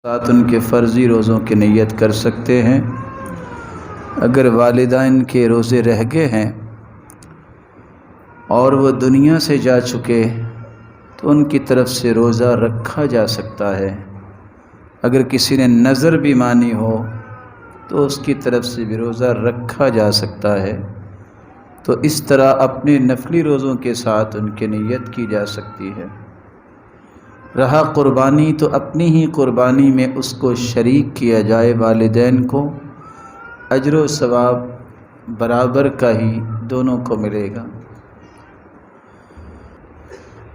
ساتھ ان کے فرضی روزوں کی نیت کر سکتے ہیں۔ اگر والدین کے روزے رہ گئے ہیں اور وہ دنیا سے جا چکے تو ان کی طرف سے روزہ رکھا جا سکتا ہے۔ اگر کسی نے نظر بھی مانی ہو تو اس کی طرف سے بھی روزہ رکھا جا سکتا ہے۔ تو اس طرح اپنے نفلی روزوں کے ساتھ ان کی نیت کی جا سکتی ہے۔ رہا قربانی تو اپنی ہی قربانی میں اس کو شریک کیا جائے، والدین کو اجر و ثواب برابر کا ہی دونوں کو ملے گا۔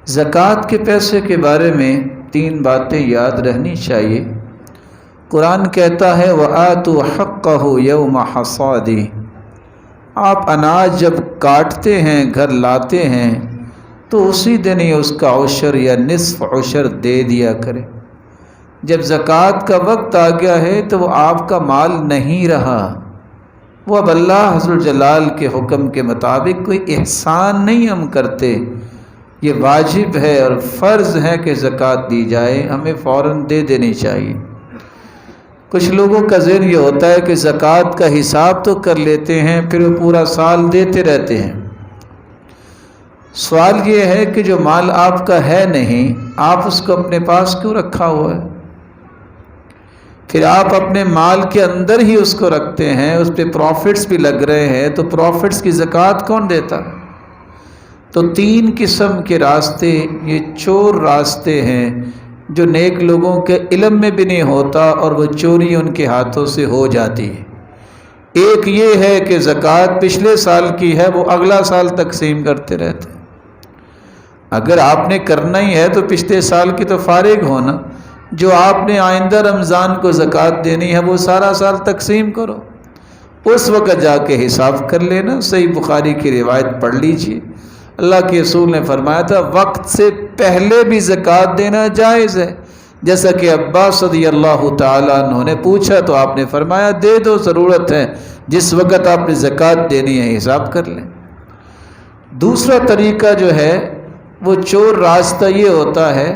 زکوٰۃ کے پیسے کے بارے میں 3 باتیں یاد رہنی چاہیے۔ قرآن کہتا ہے وَآتُوا حَقَّهُ يَوْمَ حَصَادِهِ، آپ اناج جب کاٹتے ہیں، گھر لاتے ہیں تو اسی دن ہی اس کا عشر یا نصف عشر دے دیا کرے۔ جب زکوٰۃ کا وقت آ گیا ہے تو وہ آپ کا مال نہیں رہا، وہ اب اللہ ذو الجلال کے حکم کے مطابق کوئی احسان نہیں ہم کرتے، یہ واجب ہے اور فرض ہے کہ زکوٰۃ دی جائے، ہمیں فوراً دے دینی چاہیے۔ کچھ لوگوں کا ذہن یہ ہوتا ہے کہ زکوٰۃ کا حساب تو کر لیتے ہیں پھر وہ پورا سال دیتے رہتے ہیں۔ سوال یہ ہے کہ جو مال آپ کا ہے نہیں، آپ اس کو اپنے پاس کیوں رکھا ہوا ہے؟ پھر آپ اپنے مال کے اندر ہی اس کو رکھتے ہیں، اس پہ پروفٹس بھی لگ رہے ہیں، تو پروفٹس کی زکوٰۃ کون دیتا؟ تو 3 قسم کے راستے، یہ چور راستے ہیں جو نیک لوگوں کے علم میں بھی نہیں ہوتا اور وہ چوری ان کے ہاتھوں سے ہو جاتی ہے۔ ایک یہ ہے کہ زکوٰۃ پچھلے سال کی ہے، وہ اگلا سال تقسیم کرتے رہتے ہیں۔ اگر آپ نے کرنا ہی ہے تو پچھلے سال کی تو فارغ ہونا، جو آپ نے آئندہ رمضان کو زکوٰۃ دینی ہے وہ سارا سال تقسیم کرو، اس وقت جا کے حساب کر لینا۔ صحیح بخاری کی روایت پڑھ لیجئے، اللہ کے رسول نے فرمایا تھا وقت سے پہلے بھی زکوٰۃ دینا جائز ہے۔ جیسا کہ عباس رضی اللہ تعالیٰ عنہ نے پوچھا تو آپ نے فرمایا دے دو، ضرورت ہے، جس وقت آپ نے زکوٰۃ دینی ہے حساب کر لیں۔ دوسرا طریقہ جو ہے وہ چور راستہ یہ ہوتا ہے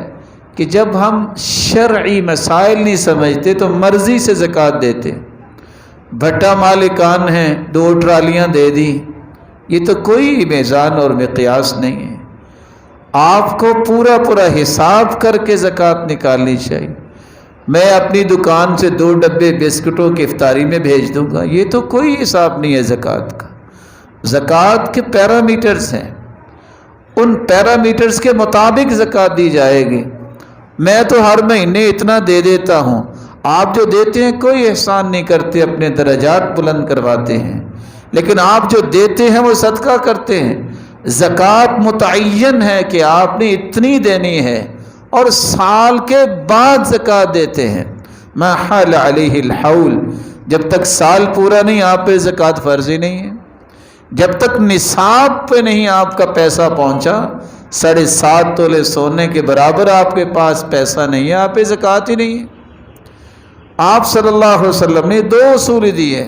کہ جب ہم شرعی مسائل نہیں سمجھتے تو مرضی سے زکوٰۃ دیتے۔ بھٹا مالکان ہیں، 2 ٹرالیاں دے دی، یہ تو کوئی میزان اور مقیاس نہیں ہے۔ آپ کو پورا حساب کر کے زکوٰۃ نکالنی چاہیے۔ میں اپنی دکان سے 2 ڈبے بسکٹوں کی افطاری میں بھیج دوں گا، یہ تو کوئی حساب نہیں ہے زکوٰۃ کا۔ زکوٰۃ کے پیرامیٹرز ہیں، ان پیرامیٹرز کے مطابق زکوٰۃ دی جائے گی۔ میں تو ہر مہینے اتنا دے دیتا ہوں، آپ جو دیتے ہیں کوئی احسان نہیں کرتے، اپنے درجات بلند کرواتے ہیں، لیکن آپ جو دیتے ہیں وہ صدقہ کرتے ہیں۔ زکوٰۃ متعین ہے کہ آپ نے اتنی دینی ہے اور سال کے بعد زکوٰۃ دیتے ہیں۔ ما حال علیہ الحول، جب تک سال پورا نہیں آپ پہ زکوٰۃ فرض ہی نہیں ہے۔ جب تک نصاب پہ نہیں آپ کا پیسہ پہنچا، 7.5 تولے سونے کے برابر آپ کے پاس پیسہ نہیں ہے، آپ پہ زکوٰۃ ہی نہیں ہے۔ آپ صلی اللہ علیہ وسلم نے 2 اصول دیے،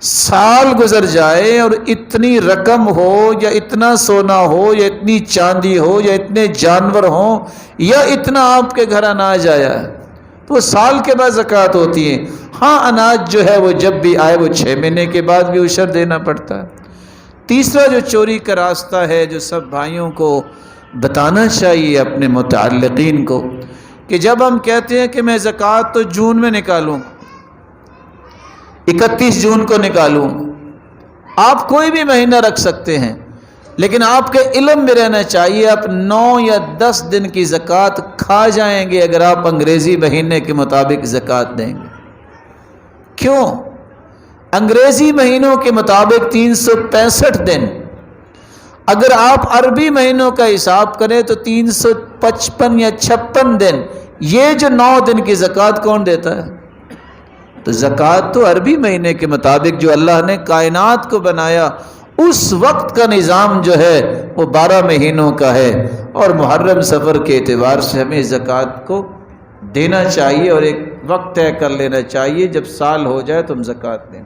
سال گزر جائے اور اتنی رقم ہو یا اتنا سونا ہو یا اتنی چاندی ہو یا اتنے جانور ہوں یا اتنا آپ کے گھر اناج آیا ہے تو وہ سال کے بعد زکوٰۃ ہوتی ہے۔ ہاں اناج جو ہے وہ جب بھی آئے وہ 6 مہینے کے بعد بھی عشر دینا پڑتا ہے۔ تیسرا جو چوری کا راستہ ہے جو سب بھائیوں کو بتانا چاہیے اپنے متعلقین کو، کہ جب ہم کہتے ہیں کہ میں زکوٰۃ تو جون میں نکالوں، 31 جون کو نکالوں، آپ کوئی بھی مہینہ رکھ سکتے ہیں، لیکن آپ کے علم میں رہنا چاہیے آپ 9 یا 10 دن کی زکوٰۃ کھا جائیں گے اگر آپ انگریزی مہینے کے مطابق زکوٰۃ دیں گے۔ کیوں؟ انگریزی مہینوں کے مطابق 365 دن، اگر آپ عربی مہینوں کا حساب کریں تو 355 یا 56 دن، یہ جو 9 دن کی زکوٰۃ کون دیتا ہے؟ تو زکوٰۃ تو عربی مہینے کے مطابق جو اللہ نے کائنات کو بنایا اس وقت کا نظام جو ہے وہ 12 مہینوں کا ہے، اور محرم سفر کے اعتبار سے ہمیں زکوٰۃ کو دینا چاہیے اور ایک وقت طے کر لینا چاہیے، جب سال ہو جائے تو ہم زکوٰۃ دیں۔